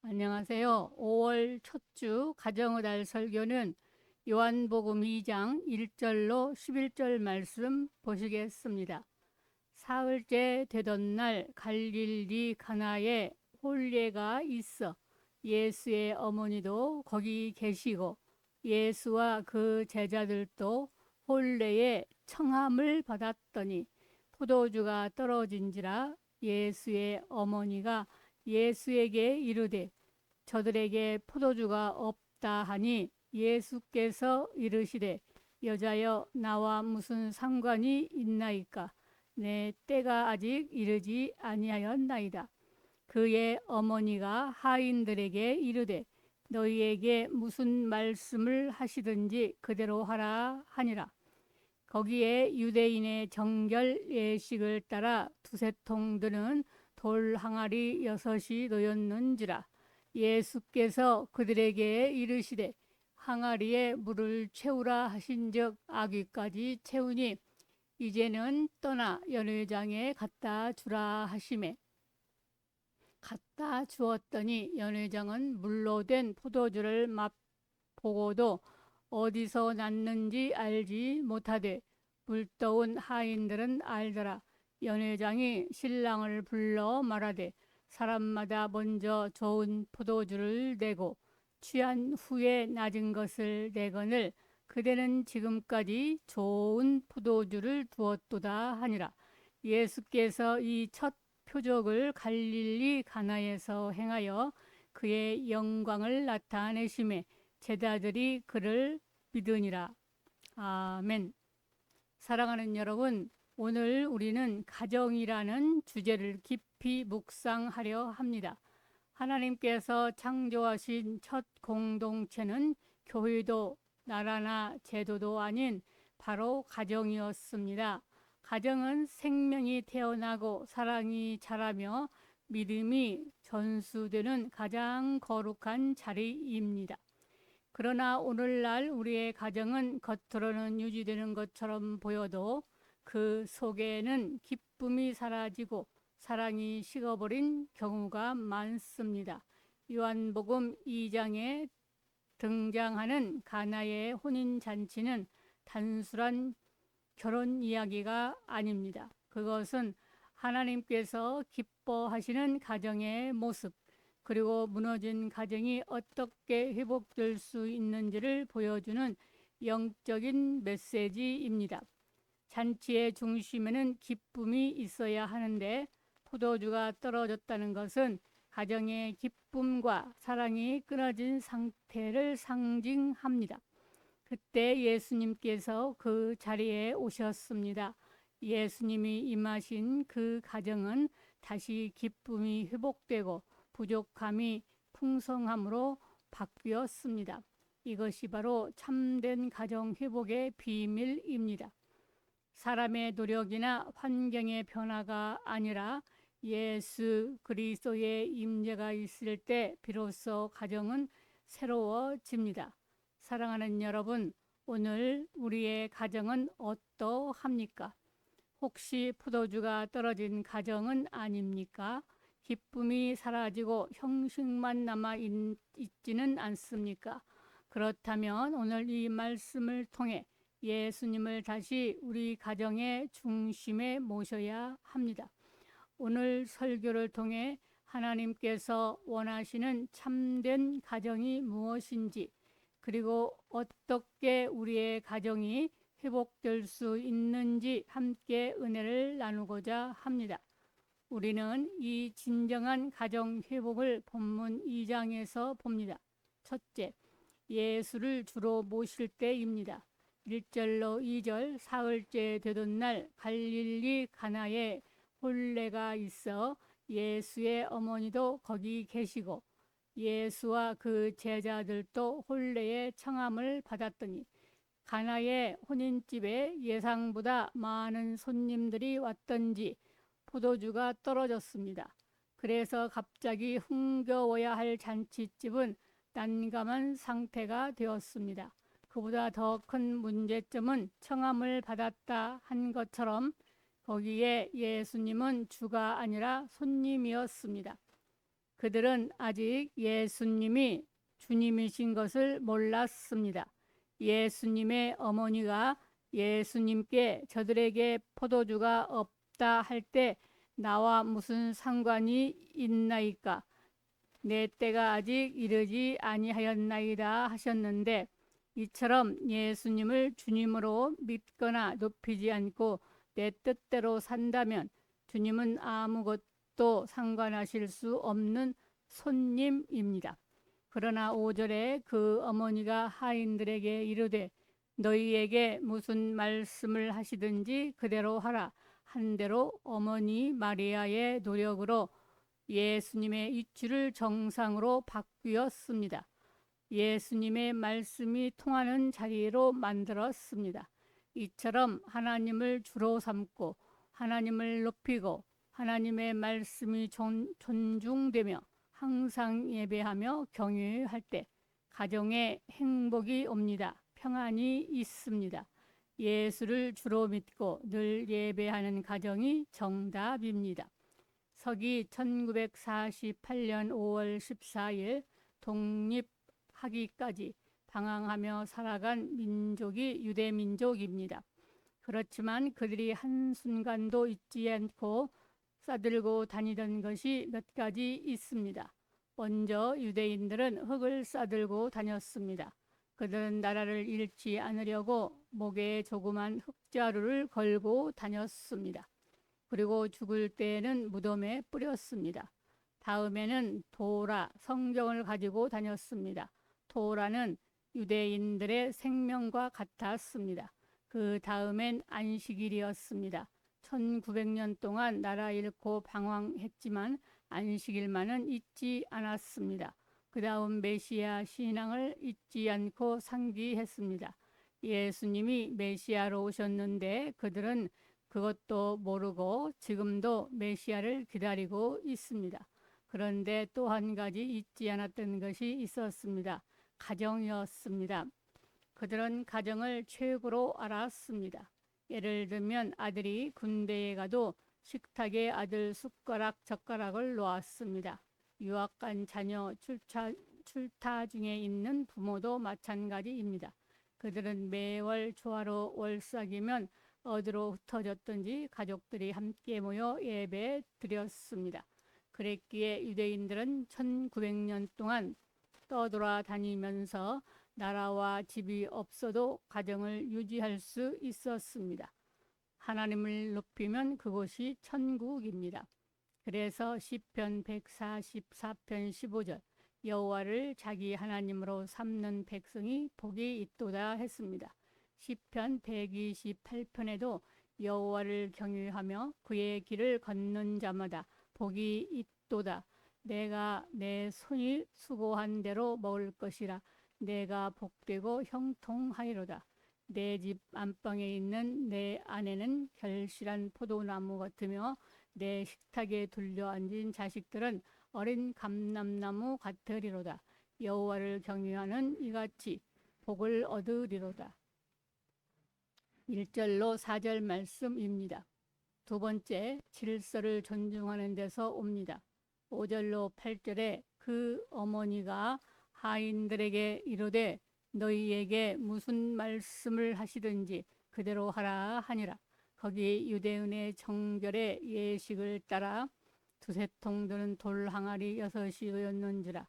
안녕하세요. 5월 첫 주 가정의 달 설교는 요한복음 2장 1절로 11절 말씀 보시겠습니다. 사흘째 되던 날 갈릴리 가나에 혼례가 있어 예수의 어머니도 거기 계시고 예수와 그 제자들도 혼례에 청함을 받았더니 포도주가 떨어진지라. 예수의 어머니가 예수에게 이르되 저들에게 포도주가 없다 하니 예수께서 이르시되 여자여 나와 무슨 상관이 있나이까. 내 때가 아직 이르지 아니하였나이다. 그의 어머니가 하인들에게 이르되 너희에게 무슨 말씀을 하시든지 그대로 하라 하니라. 거기에 유대인의 정결 예식을 따라 두세 통 드는 돌 항아리 6이 놓였는지라. 예수께서 그들에게 이르시되 항아리에 물을 채우라 하신즉 아귀까지 채우니 이제는 떠나 연회장에 갖다 주라 하시매 갖다 주었더니 연회장은 물로 된 포도주를 맛보고도 어디서 났는지 알지 못하되 물떠온 하인들은 알더라. 연회장이 신랑을 불러 말하되 사람마다 먼저 좋은 포도주를 내고 취한 후에 낮은 것을 내거늘 그대는 지금까지 좋은 포도주를 두었도다 하니라. 예수께서 이 첫 표적을 갈릴리 가나에서 행하여 그의 영광을 나타내심에 제자들이 그를 믿으니라. 아멘. 사랑하는 여러분, 오늘 우리는 가정이라는 주제를 깊이 묵상하려 합니다. 하나님께서 창조하신 첫 공동체는 교회도 나라나 제도도 아닌 바로 가정이었습니다. 가정은 생명이 태어나고 사랑이 자라며 믿음이 전수되는 가장 거룩한 자리입니다. 그러나 오늘날 우리의 가정은 겉으로는 유지되는 것처럼 보여도 그 속에는 기쁨이 사라지고 사랑이 식어버린 경우가 많습니다. 요한복음 2장에 등장하는 가나의 혼인잔치는 단순한 결혼 이야기가 아닙니다. 그것은 하나님께서 기뻐하시는 가정의 모습, 그리고 무너진 가정이 어떻게 회복될 수 있는지를 보여주는 영적인 메시지입니다. 잔치의 중심에는 기쁨이 있어야 하는데 포도주가 떨어졌다는 것은 가정의 기쁨과 사랑이 끊어진 상태를 상징합니다. 그때 예수님께서 그 자리에 오셨습니다. 예수님이 임하신 그 가정은 다시 기쁨이 회복되고 부족함이 풍성함으로 바뀌었습니다. 이것이 바로 참된 가정 회복의 비밀입니다. 사람의 노력이나 환경의 변화가 아니라 예수 그리스도의 임재가 있을 때 비로소 가정은 새로워집니다. 사랑하는 여러분, 오늘 우리의 가정은 어떠합니까? 혹시 포도주가 떨어진 가정은 아닙니까? 기쁨이 사라지고 형식만 남아 있지는 않습니까? 그렇다면 오늘 이 말씀을 통해 예수님을 다시 우리 가정의 중심에 모셔야 합니다. 오늘 설교를 통해 하나님께서 원하시는 참된 가정이 무엇인지, 그리고 어떻게 우리의 가정이 회복될 수 있는지 함께 은혜를 나누고자 합니다. 우리는 이 진정한 가정 회복을 본문 2장에서 봅니다. 첫째, 예수를 주로 모실 때입니다. 1절로 2절, 사흘째 되던 날 갈릴리 가나에 혼례가 있어 예수의 어머니도 거기 계시고 예수와 그 제자들도 혼례의 청함을 받았더니 가나의 혼인집에 예상보다 많은 손님들이 왔던지 포도주가 떨어졌습니다. 그래서 갑자기 흥겨워야 할 잔치집은 난감한 상태가 되었습니다. 그보다 더 큰 문제점은 청함을 받았다 한 것처럼 거기에 예수님은 주가 아니라 손님이었습니다. 그들은 아직 예수님이 주님이신 것을 몰랐습니다. 예수님의 어머니가 예수님께 저들에게 포도주가 없다 할 때 나와 무슨 상관이 있나이까? 내 때가 아직 이르지 아니하였나이다 하셨는데, 이처럼 예수님을 주님으로 믿거나 높이지 않고 내 뜻대로 산다면 주님은 아무것도 상관하실 수 없는 손님입니다. 그러나 5절에 그 어머니가 하인들에게 이르되 너희에게 무슨 말씀을 하시든지 그대로 하라 한 대로 어머니 마리아의 노력으로 예수님의 이치를 정상으로 바뀌었습니다. 예수님의 말씀이 통하는 자리로 만들었습니다. 이처럼 하나님을 주로 삼고 하나님을 높이고 하나님의 말씀이 존중되며 항상 예배하며 경외할 때 가정에 행복이 옵니다. 평안이 있습니다. 예수를 주로 믿고 늘 예배하는 가정이 정답입니다. 서기 1948년 5월 14일 독립하기까지 방황하며 살아간 민족이 유대민족입니다. 그렇지만 그들이 한순간도 잊지 않고 싸들고 다니던 것이 몇 가지 있습니다. 먼저 유대인들은 흙을 싸들고 다녔습니다. 그들은 나라를 잃지 않으려고 목에 조그만 흙자루를 걸고 다녔습니다. 그리고 죽을 때에는 무덤에 뿌렸습니다. 다음에는 도라, 성경을 가지고 다녔습니다. 도라는 유대인들의 생명과 같았습니다. 그 다음엔 안식일이었습니다. 1900년 동안 나라 잃고 방황했지만 안식일만은 잊지 않았습니다. 그 다음 메시아 신앙을 잊지 않고 상기했습니다. 예수님이 메시아로 오셨는데 그들은 그것도 모르고 지금도 메시아를 기다리고 있습니다. 그런데 또 한 가지 잊지 않았던 것이 있었습니다. 가정이었습니다. 그들은 가정을 최고로 알았습니다. 예를 들면 아들이 군대에 가도 식탁에 아들 숟가락 젓가락을 놓았습니다. 유학 간 자녀 출타 중에 있는 부모도 마찬가지입니다. 그들은 매월 초하루 월삭이면 어디로 흩어졌든지 가족들이 함께 모여 예배 드렸습니다. 그랬기에 유대인들은 1900년 동안 떠돌아다니면서 나라와 집이 없어도 가정을 유지할 수 있었습니다. 하나님을 높이면 그곳이 천국입니다. 그래서 시편 144편 15절 여호와를 자기 하나님으로 삼는 백성이 복이 있도다 했습니다. 시편 128편에도 여호와를 경외하며 그의 길을 걷는 자마다 복이 있도다. 내가 내 손이 수고한 대로 먹을 것이라. 내가 복되고 형통하리로다. 내 집 안방에 있는 내 아내는 결실한 포도나무 같으며 내 식탁에 둘러앉은 자식들은 어린 감람나무 같으리로다. 여호와를 경외하는 이같이 복을 얻으리로다. 1절로 4절 말씀입니다. 두 번째, 질서를 존중하는 데서 옵니다. 5절로 8절에 그 어머니가 하인들에게 이르되 너희에게 무슨 말씀을 하시든지 그대로 하라 하니라. 거기 유대인의 정결의 예식을 따라 두세 통 드는 돌 항아리 6이었는지라.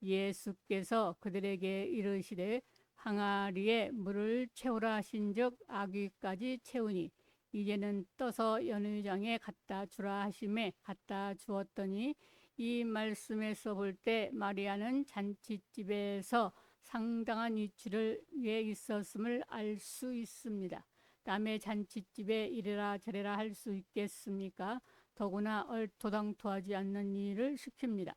예수께서 그들에게 이르시되 항아리에 물을 채우라 하신즉 아귀까지 채우니 이제는 떠서 연회장에 갖다 주라 하심에 갖다 주었더니 이 말씀에서 볼 때 마리아는 잔치집에서 상당한 위치에 있었음을 알 수 있습니다. 남의 잔치집에 이래라 저래라 할 수 있겠습니까? 더구나 얼토당토하지 않는 일을 시킵니다.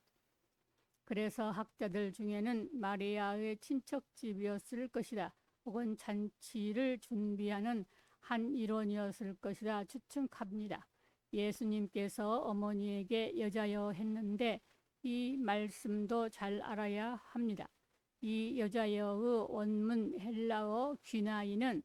그래서 학자들 중에는 마리아의 친척집이었을 것이다. 혹은 잔치를 준비하는 한 일원이었을 것이다 추측합니다. 예수님께서 어머니에게 여자여 했는데 이 말씀도 잘 알아야 합니다. 이 여자여의 원문 헬라어 귀나이는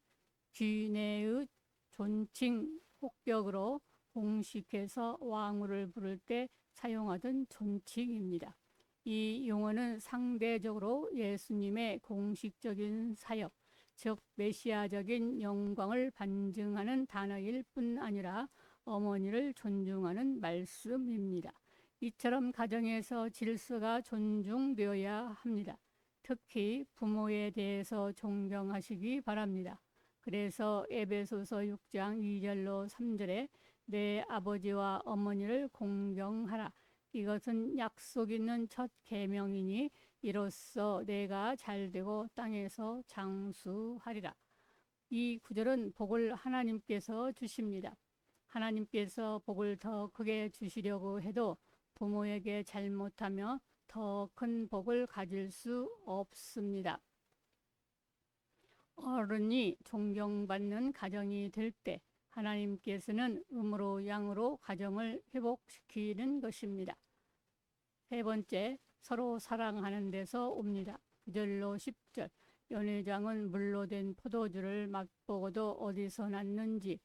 귀네의 존칭 혹격으로 공식해서 왕후를 부를 때 사용하던 존칭입니다. 이 용어는 상대적으로 예수님의 공식적인 사역, 즉 메시아적인 영광을 반증하는 단어일 뿐 아니라 어머니를 존중하는 말씀입니다. 이처럼 가정에서 질서가 존중되어야 합니다. 특히 부모에 대해서 존경하시기 바랍니다. 그래서 에베소서 6장 2절로 3절에 내 아버지와 어머니를 공경하라. 이것은 약속 있는 첫 계명이니 이로써 내가 잘되고 땅에서 장수하리라. 이 구절은 복을 하나님께서 주십니다. 하나님께서 복을 더 크게 주시려고 해도 부모에게 잘못하며 더 큰 복을 가질 수 없습니다. 어른이 존경받는 가정이 될 때 하나님께서는 음으로 양으로 가정을 회복시키는 것입니다. 세 번째, 서로 사랑하는 데서 옵니다. 9절로 10절. 연회장은 물로 된 포도주를 맛보고도 어디서 났는지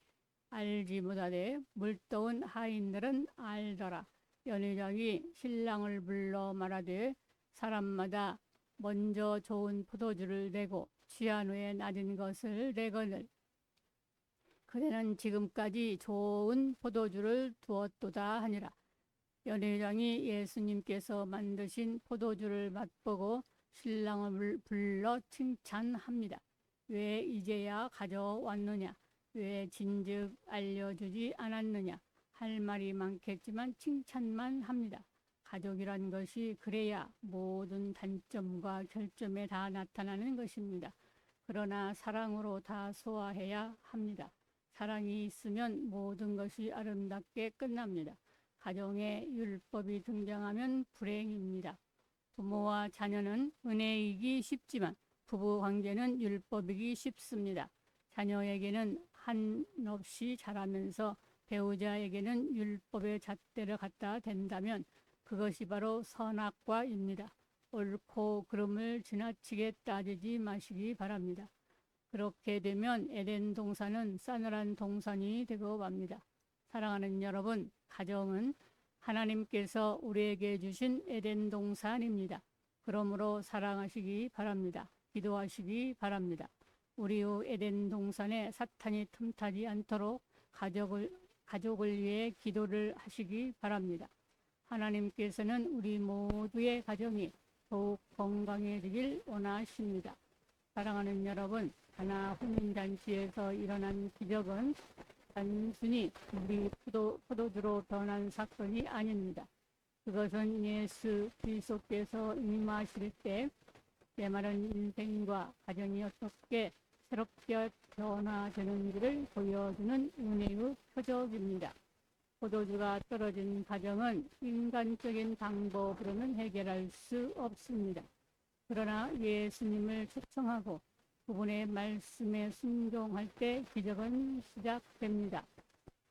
알지 못하되 물떠온 하인들은 알더라. 연회장이 신랑을 불러 말하되 사람마다 먼저 좋은 포도주를 내고 취한 후에 낮은 것을 내거늘 그대는 지금까지 좋은 포도주를 두었도다 하니라. 연회장이 예수님께서 만드신 포도주를 맛보고 신랑을 불러 칭찬합니다. 왜 이제야 가져왔느냐? 왜 진즉 알려주지 않았느냐? 할 말이 많겠지만 칭찬만 합니다. 가족이란 것이 그래야 모든 단점과 결점에 다 나타나는 것입니다. 그러나 사랑으로 다 소화해야 합니다. 사랑이 있으면 모든 것이 아름답게 끝납니다. 가정에 율법이 등장하면 불행입니다. 부모와 자녀는 은혜이기 쉽지만 부부 관계는 율법이기 쉽습니다. 자녀에게는 한없이 자라면서 배우자에게는 율법의 잣대를 갖다 댄다면 그것이 바로 선악과입니다. 옳고 그름을 지나치게 따지지 마시기 바랍니다. 그렇게 되면 에덴 동산은 싸늘한 동산이 되고 맙니다. 사랑하는 여러분, 가정은 하나님께서 우리에게 주신 에덴 동산입니다. 그러므로 사랑하시기 바랍니다. 기도하시기 바랍니다. 우리 후 에덴 동산에 사탄이 틈타지 않도록 가족을 위해 기도를 하시기 바랍니다. 하나님께서는 우리 모두의 가정이 더욱 건강해지길 원하십니다. 사랑하는 여러분, 가나 혼인잔치에서 일어난 기적은 단순히 우리 포도주로 변한 사건이 아닙니다. 그것은 예수 그리스도께서 임하실 때 메마른 인생과 가정이 어떻게 새롭게 변화되는지를 보여주는 은혜의 표적입니다. 포도주가 떨어진 가정은 인간적인 방법으로는 해결할 수 없습니다. 그러나 예수님을 초청하고 그분의 말씀에 순종할 때 기적은 시작됩니다.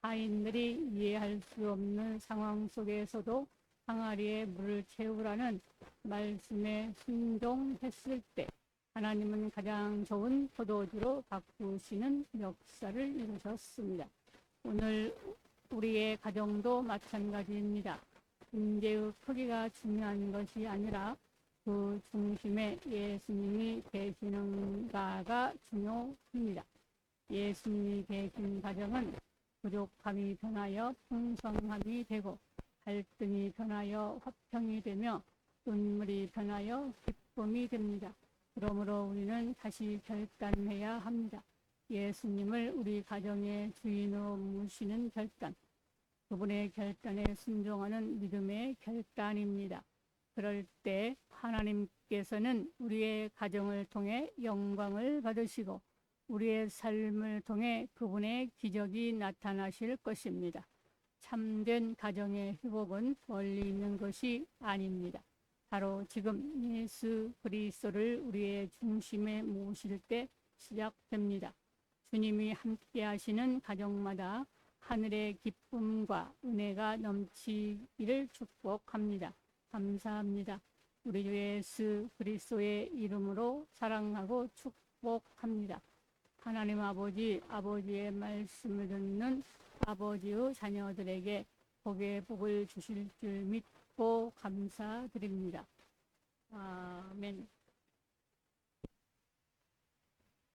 하인들이 이해할 수 없는 상황 속에서도 항아리에 물을 채우라는 말씀에 순종했을 때 하나님은 가장 좋은 포도주로 바꾸시는 역사를 이루셨습니다. 오늘 우리의 가정도 마찬가지입니다. 문제의 크기가 중요한 것이 아니라 그 중심에 예수님이 계시는가가 중요합니다. 예수님이 계신 가정은 부족함이 변하여 풍성함이 되고 갈등이 변하여 화평이 되며 눈물이 변하여 기쁨이 됩니다. 그러므로 우리는 다시 결단해야 합니다. 예수님을 우리 가정의 주인으로 모시는 결단, 그분의 결단에 순종하는 믿음의 결단입니다. 그럴 때 하나님께서는 우리의 가정을 통해 영광을 받으시고 우리의 삶을 통해 그분의 기적이 나타나실 것입니다. 참된 가정의 회복은 멀리 있는 것이 아닙니다. 바로 지금 예수 그리스도를 우리의 중심에 모실 때 시작됩니다. 주님이 함께 하시는 가정마다 하늘의 기쁨과 은혜가 넘치기를 축복합니다. 감사합니다. 우리 주 예수 그리스도의 이름으로 사랑하고 축복합니다. 하나님 아버지, 아버지의 말씀을 듣는 아버지의 자녀들에게 복에 복을 주실 줄 믿고 감사드립니다. 아멘.